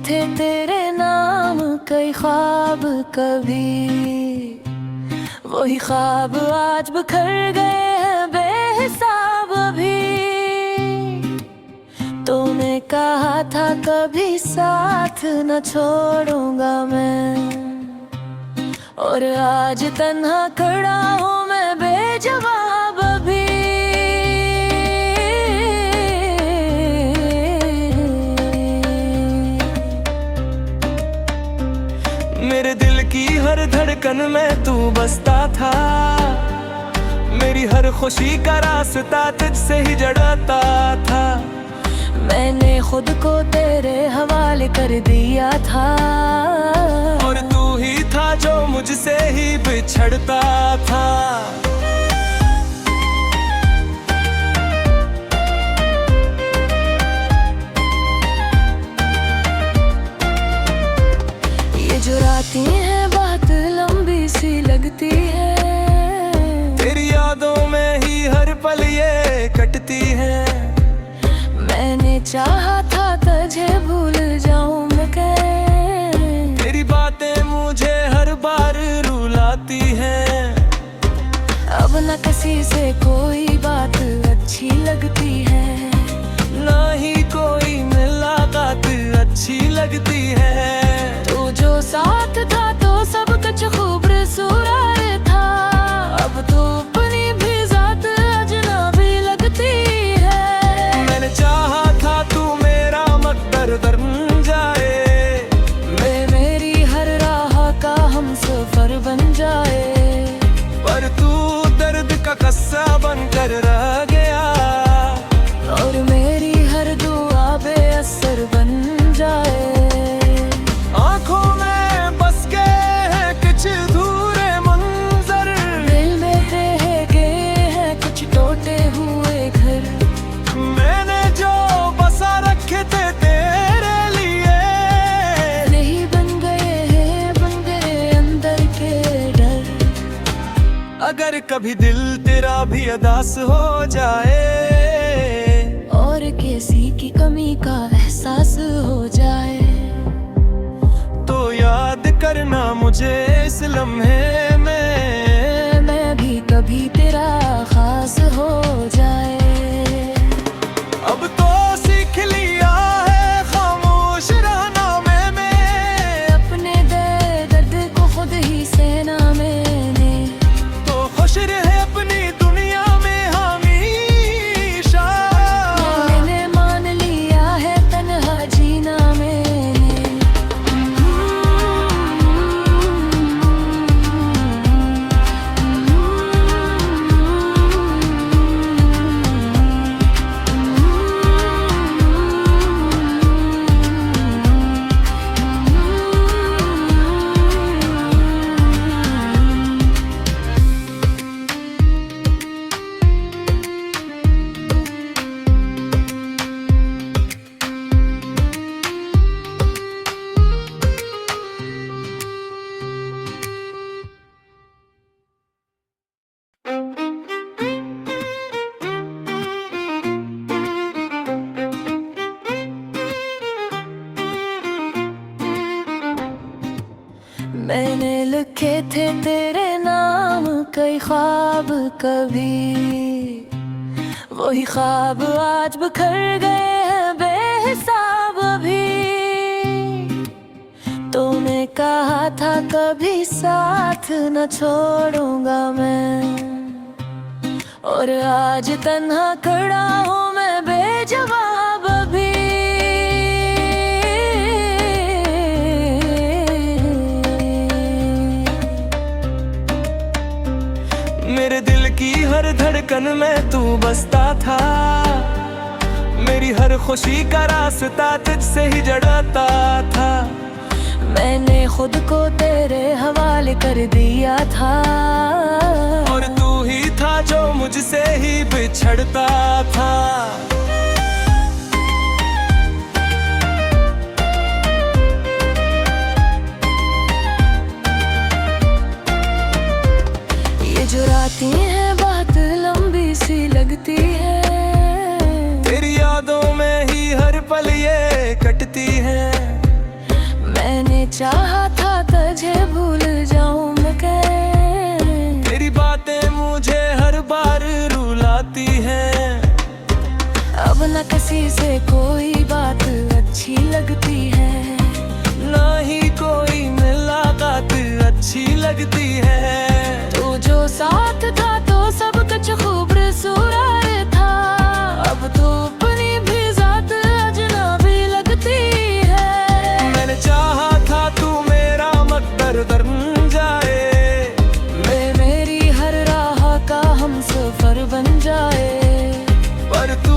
थे तेरे नाम कई ख्वाब कभी, वही ख्वाब आज बिखर गए हैं बेहिसाब अभी। तूने कहा था कभी साथ न छोड़ूंगा मैं, और आज तन्हा खड़ा हूँ मैं बेजवाब अभी। मेरे दिल की हर धड़कन में तू बसता था, मेरी हर खुशी का रास्ता तुझसे ही जड़ता था। मैंने खुद को तेरे हवाले कर दिया था, और तू ही था जो मुझसे ही बिछड़ता था। ये जो रातें हैं बहुत लंबी सी लगती है, तेरी यादों में ही हर पल ये कटती है। मैंने चाहा था तुझे भूल जाऊं मैं, तेरी बातें मुझे हर बार रुलाती हैं। अब न किसी से कोई बात अच्छी लगती है, ना ही कोई मुलाकात अच्छी लगती है। तू जो साथ था तो सब कुछ खूबसूरत था, अब तो अपनी भी जात अजनबी लगती है। मैंने चाहा था तू मेरा मकदर बन जाए, मेरी हर राह का हम सफर बन जाए, पर तू दर्द का कस्सा बनकर रह गया, और मेरी हर दुआ बेअसर बन जाए। आँखों में बस के हैं कुछ अधूरे मंजर, दिल में रह गए हैं कुछ टूटे हुए घर। मैंने जो बसा रखे थे तेरे लिए, नहीं बन गए अंदर के डर। अगर कभी दिल तेरा भी उदास हो जाए, और किसी की कमी का एहसास हो जाए, तो याद करना मुझे इस लम्हे में, मैं भी कभी तेरा खास हो जाए। अब तो सीख लिया है खामोश रहना मैंने, अपने दर्द को खुद ही सहना मैंने, तो खुश रहे अपनी दुनिया में हमेशा। मैंने मान लिया है तन्हा जीना मैंने। मैंने लिखे थे तेरे नाम कई ख्वाब कभी, वही ख्वाब आज बिखर गए हैं बेहिसाब अभी। तूने कहा था कभी साथ न छोड़ूंगा मैं, और आज तन्हा खड़ा हूँ मैं बेजवाब अभी। मेरे दिल की हर धड़कन में तू बसता था, मेरी हर खुशी का रास्ता तुझसे ही जड़ता था। मैंने खुद को तेरे हवाले कर दिया था, और तू ही था जो मुझसे ही बिछड़ता था। ये जो रातें हैं बहुत लंबी सी लगती है, तेरी यादों में ही हर पल ये कटती है। चाहा था तुझे भूल जाऊं मैं, तेरी बातें मुझे हर बार रुलाती हैं। अब न किसी से कोई बात अच्छी लगती है, ना ही कोई मुलाकात अच्छी लगती है। तू जो साथ था तो सब कुछ खूबसूरत था, अब तो अपनी भी जात अजनबी लगती है। मैंने चाहा था तू मेरा मकदर बन जाए, मेरी हर राह का हम सफर बन जाए, पर तू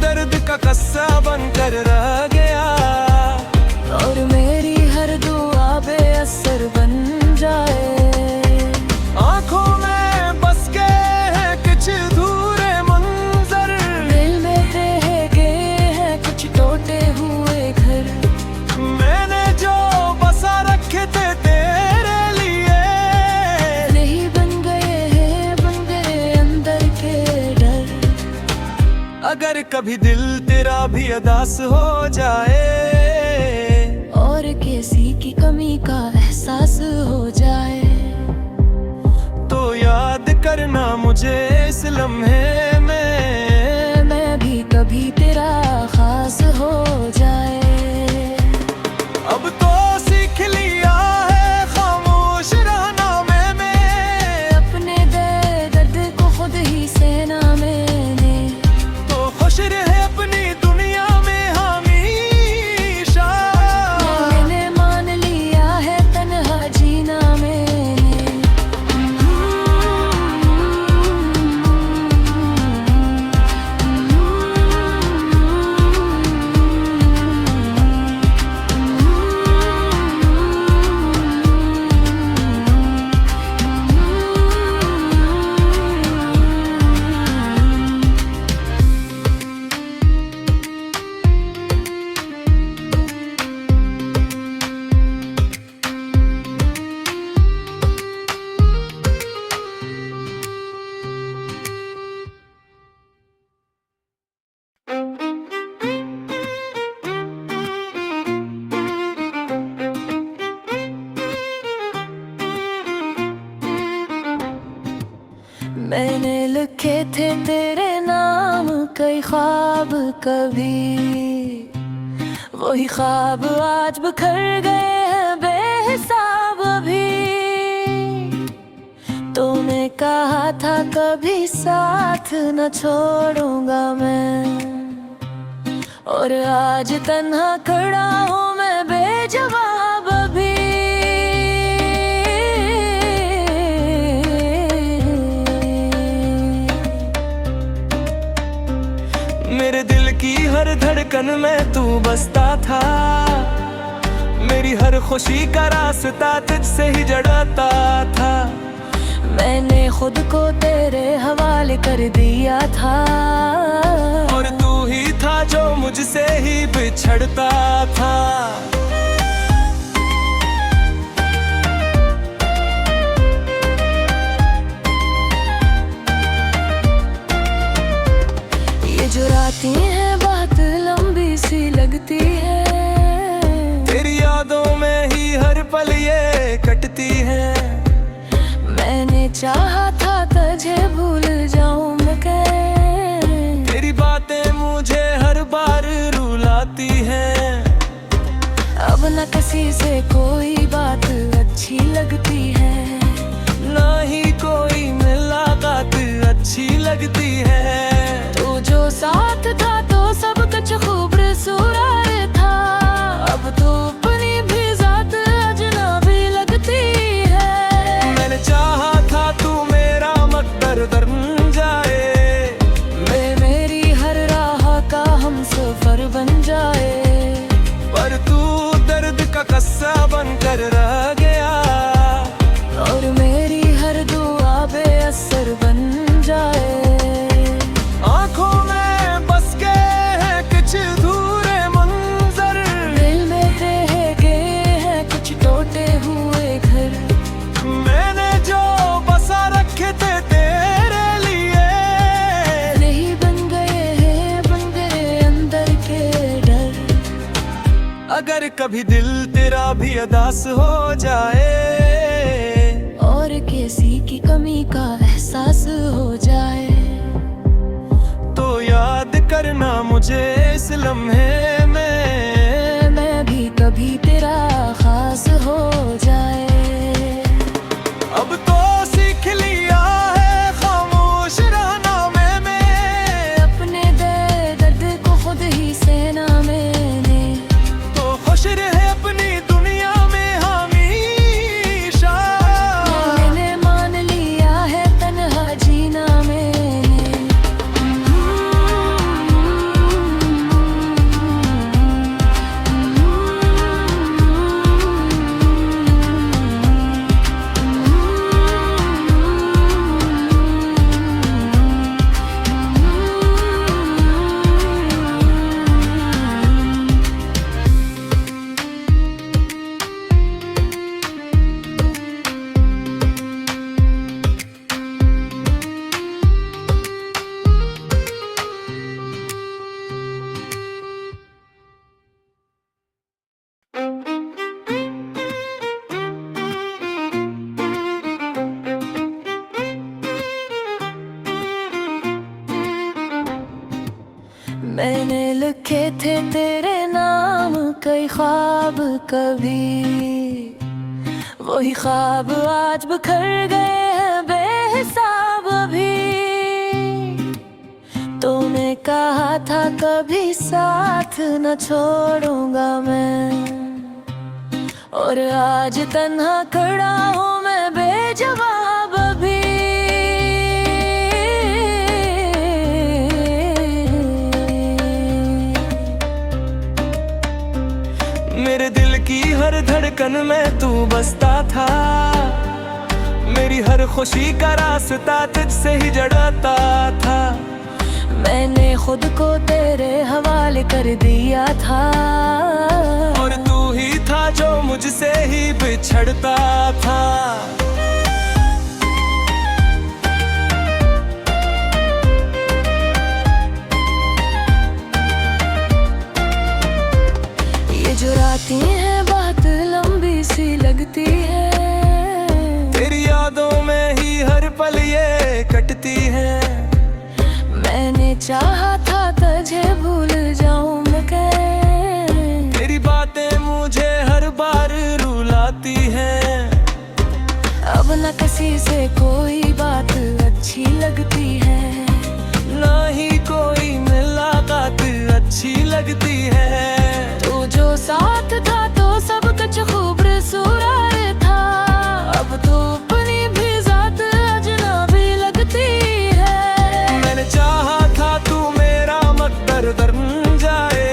दर्द का कस्सा बनकर रह गया, और मेरी हर दुआ बेअसर बन जाए। आँखों में बस के हैं कुछ अधूरे मंजर, दिल में रह गए हैं कुछ टूटे हुए घर, मैंने जो बसा रखे थे तेरे लिए, नहीं बन गए अंदर के डर। अगर कभी दिल तेरा भी उदास हो जाए, और किसी की कमी का एहसास हो जाए, तो याद करना मुझे इस लम्हे में, मैं भी कभी तेरा खास हो जाए। अब तो सीख लिया है खामोश रहना मैंने, अपने दर्द को खुद ही सहना मैंने, तो खुश रहे अपनी दुनिया में हमेशा। मैंने मान लिया है तन्हा जीना मैंने। मैंने लिखे थे तेरे नाम कई ख्वाब कभी, वही ख्वाब आज बिखर गए हैं बेहिसाब अभी। तूने कहा था कभी साथ न छोड़ूंगा मैं, और आज तन्हा खड़ा हूँ मैं बेजवाब अभी। मेरे दिल की हर धड़कन में तू बसता था, मेरी हर खुशी का रास्ता तुझसे ही जड़ता था। मैंने खुद को तेरे हवाले कर दिया था, और तू ही था जो मुझसे ही बिछड़ता था। ये जो रातें हैं बहुत लंबी सी लगती है, तेरी यादों में ही हर पल ये कटती है। मैंने चाहा था तुझे भूल जाऊं मैं, तेरी बातें मुझे हर बार रुलाती हैं। अब न किसी से कोई बात अच्छी लगती है, ना ही कोई मुलाकात अच्छी लगती है। तू जो साथ था तो सब कुछ खूबसूरत था, अब तो अपनी भी जात अजनबी लगती है। मैंने चाहा था तू मेरा मकदर बन जाए, मेरी हर राह का हम सफर बन जाए, पर तू दर्द का कस्सा बनकर रह गया। कभी दिल तेरा भी उदास हो जाए और किसी की कमी का एहसास हो जाए, तो याद करना मुझे इस लम्हे में, मैं भी कभी तेरा खास हो जाए। अब तो सीख लिया है खामोश रहना मैंने, अपने दर्द को खुद ही सहना मैंने, तो खुश रहे अपनी दुनिया में हमेशा। मैंने मान लिया है तन्हा जीना मैंने। मैंने लिखे थे तेरे नाम कई ख्वाब कभी, वही ख्वाब आज बिखर गए हैं बेहिसाब अभी। तूने कहा था कभी साथ न छोड़ूंगा मैं, और आज तन्हा खड़ा हूँ मैं बेजवाब अभी। मेरे दिल की हर धड़कन में तू बसता था, मेरी हर खुशी का रास्ता तुझसे ही जड़ता था। मैंने खुद को तेरे हवाले कर दिया था, और तू ही था जो मुझसे ही बिछड़ता था। जो रातें हैं बहुत लंबी सी लगती है, तेरी यादों में ही हर पल ये कटती है। मैंने चाहा था तुझे भूल जाऊं मैं, तेरी बातें मुझे हर बार रुलाती हैं। अब न किसी से कोई बात अच्छी लगती है, ना ही कोई मुलाकात अच्छी लगती है। तू जो साथ था तो सब कुछ खूबसूरत था, अब तो अपनी भी जात अजनबी लगती है। मैंने चाहा था तू मेरा मकदर बन जाए,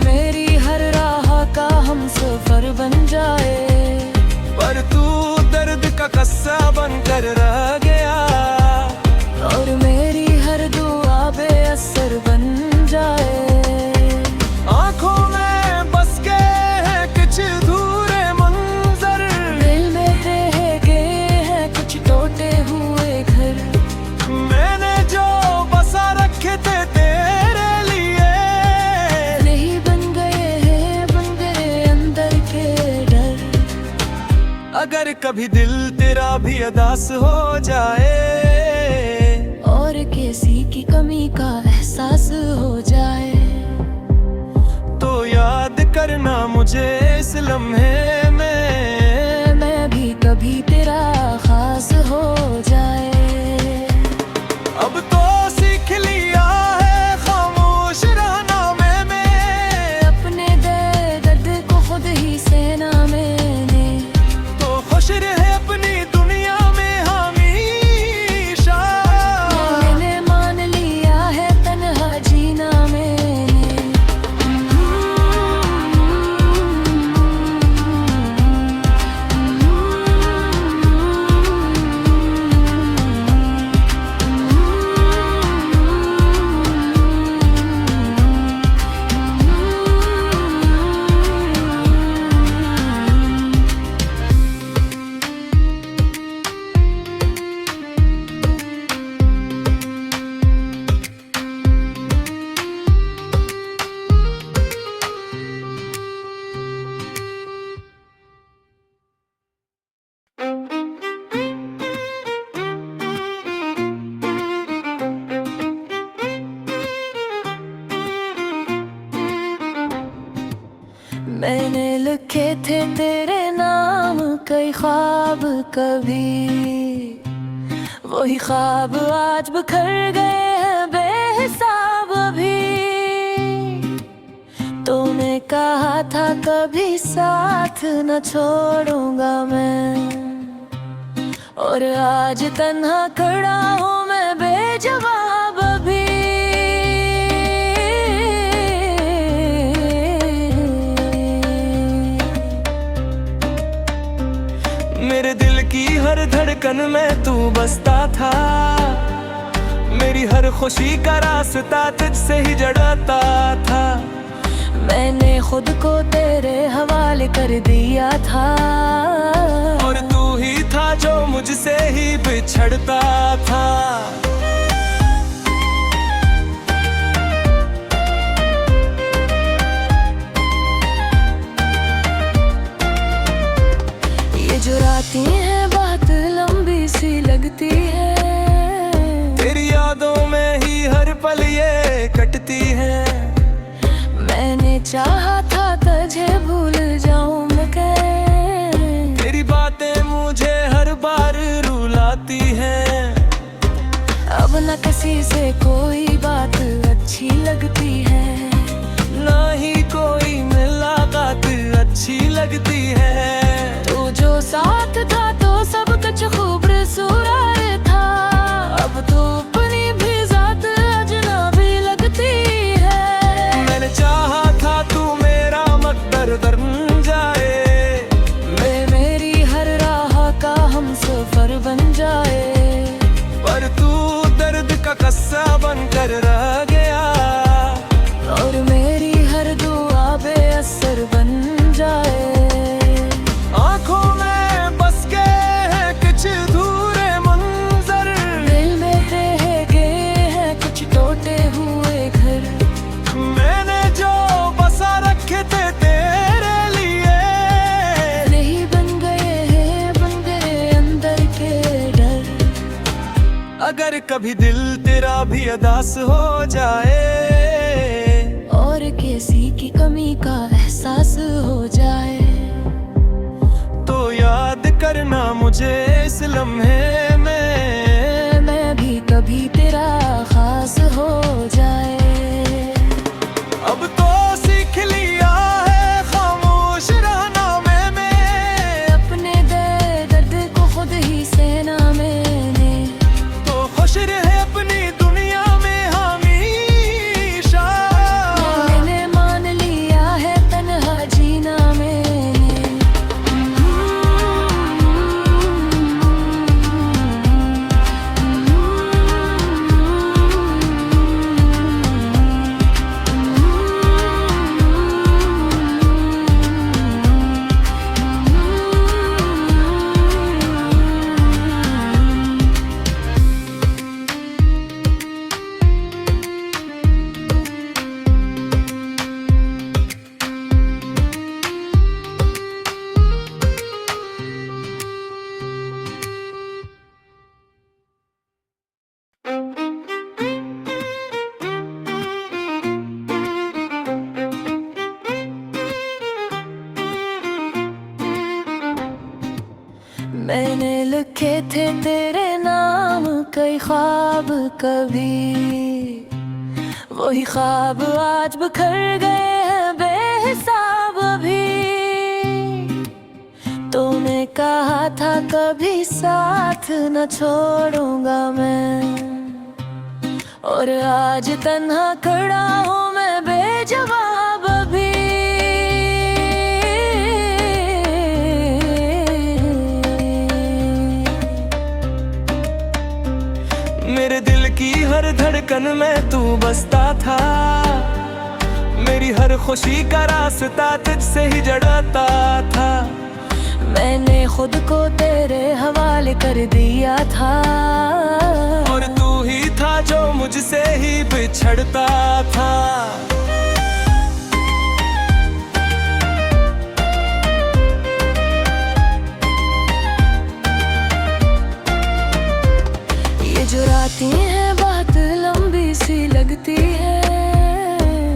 मेरी हर राह का हम सफर बन जाए, पर तू दर्द का कस्सा बनकर रह गया, और मेरी हर दुआ बेअसर बन जाए। आँखों में बस के हैं कुछ अधूरे मंजर, दिल में रह गए हैं कुछ टूटे हुए घर, मैंने जो बसा रखे थे तेरे लिए, नहीं बन गए हैं बन गए अंदर के डर। अगर कभी दिल तेरा भी उदास हो जाए और किसी की कमी का एहसास हो जाए, तो याद करना मुझे इस लम्हे में, मैं भी कभी तेरा खास हो जाए। अब तो सीख लिया है खामोश रहना मैंने, अपने दर्द को खुद ही सहना मैंने, तो खुश रहे अपनी दुनिया में हमेशा। मैंने मान लिया है तन्हा जीना मैंने। थे तेरे नाम कई ख्वाब कभी, वही ख्वाब आज बिखर गए हैं बेहिसाब अभी। तूने कहा था कभी साथ न छोड़ूंगा मैं, और आज तन्हा खड़ा हूँ मैं बेजवाब अभी। मेरे दिल की हर धड़कन में तू बसता था, मेरी हर खुशी का रास्ता तुझसे ही जड़ता था। मैंने खुद को तेरे हवाले कर दिया था, और तू ही था जो मुझसे ही बिछड़ता था। ये जो रातें हैं बात लंबी सी लगती है, तेरी यादों में ही हर पल ये कटती है। मैंने चाहा था तुझे भूल जाऊं मैं, तेरी बातें मुझे हर बार रुलाती हैं। अब न किसी से कोई बात अच्छी लगती है, ना ही कोई मुलाकात अच्छी लगती है। तू जो साथ था तो सब कुछ खूबसूरत था, अब तो अपनी भी जात अजनबी लगती है। मैंने चाहा था तू मेरा मकदर बन जाए, मेरी हर राह का हम सफर बन जाए, पर तू दर्द का कस्सा बनकर रह गया, और मेरी हर दुआ बेअसर बन जाए। आँखों में बस के हैं कुछ अधूरे मंजर, दिल में रह गए हैं कुछ टूटे हुए घर। मैंने जो बसा रखे थे तेरे लिए, नहीं बन गए अंदर के डर। अगर कभी दिल तेरा भी उदास हो जाए, और किसी की कमी का एहसास हो जाए, तो याद करना मुझे इस लम्हे में, मैं भी कभी तेरा खास हो जाए। अब तो सीख लिया है खामोश रहना मैंने, अपने दर्द को खुद ही सहना मैंने, तो खुश रहे अपनी दुनिया में हमेशा। मैंने मान लिया है तन्हा जीना मैंने। मैंने लिखे थे तेरे नाम कई ख्वाब कभी, वही ख्वाब आज बिखर गए हैं बेहिसाब अभी। तूने कहा था कभी साथ न छोड़ूंगा मैं, और आज तन्हा खड़ा हूँ मैं बेजवाब अभी। मेरे दिल की हर धड़कन में तू बसता था, मेरी हर खुशी का रास्ता तुझसे ही जड़ता था। मैंने खुद को तेरे हवाले कर दिया था, और तू ही था जो मुझसे ही बिछड़ता था। ये जो रातें हैं बात लंबी सी लगती है,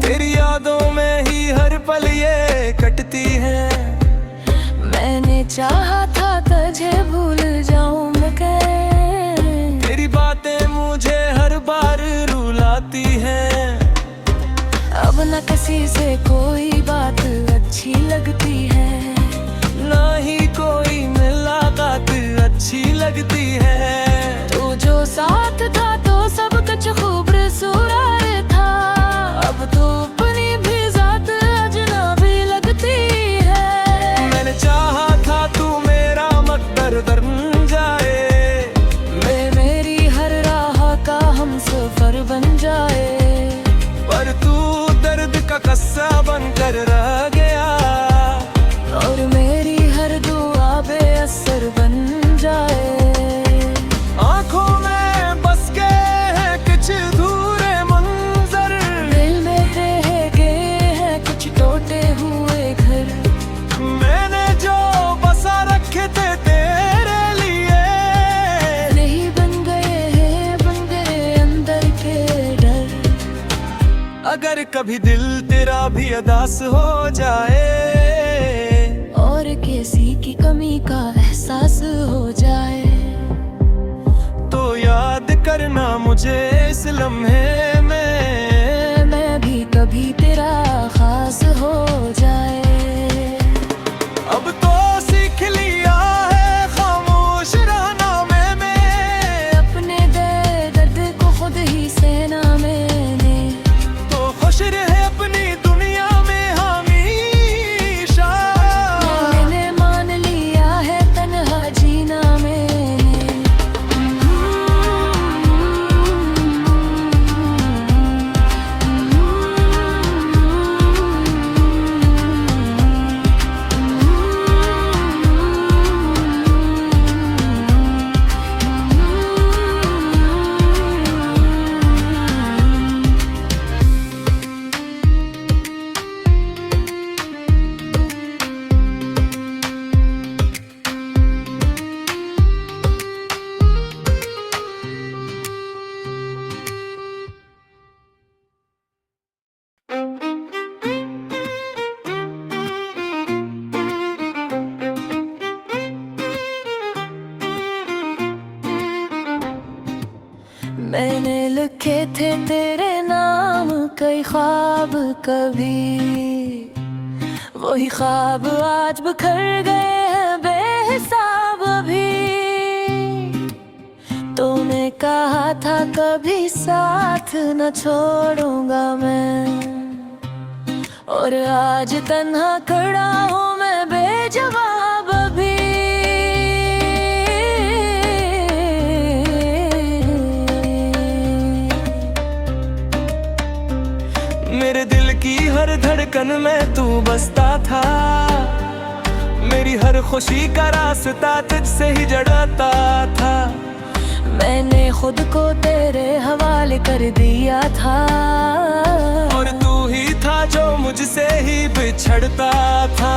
तेरी यादों में ही हर पल ये कटती है। चाहा था तुझे भूल जाऊं मैं कैसे। तेरी बातें मुझे हर बार रुलाती हैं। अब न किसी से कोई बात अच्छी लगती है, ना ही कोई मुलाकात अच्छी लगती है। तू जो साथ था तो सब कुछ खूबसूरत था। अब तो अपनी भी जात अजनबी लगती है। मैंने चाहा था तू मेरा मकदर बन जाए, मेरी हर राह का हम सफर बन जाए। पर तू दर्द का कस्सा बनकर रह गया, और मेरी हर दुआ बेअसर बन जाए। आँखों में बस के हैं कुछ अधूरे मंजर, दिल में रह गए हैं कुछ टूटे हुए घर। मैंने जो बसा रखे थे तेरे लिए, नहीं बन गए अंदर के डर। अगर कभी दिल तेरा भी उदास हो जाए, और किसी की कमी का एहसास हो जाए, तो याद करना मुझे इस लम्हे में। मैं भी कभी तेरा खास हो जाए। अब तो सीख लिया है खामोश रहना मैंने, अपने दर्द को खुद ही सहना मैंने। तो खुश रहे अपनी दुनिया में हमेशा। मैंने मान लिया है तन्हा जीना मैंने। मैंने लिखे थे तेरे नाम कई ख्वाब कभी, वही ख्वाब आज बिखर गए हैं बेहिसाब अभी। तूने कहा था कभी साथ न छोड़ूंगा मैं, और आज तन्हा खड़ा हूँ मैं बेजवाब अभी। मेरे दिल की हर धड़कन में तू बसता था, मेरी हर खुशी का रास्ता तुझसे ही जड़ता था। मैंने खुद को तेरे हवाले कर दिया था, और तू ही था जो मुझसे ही बिछड़ता था।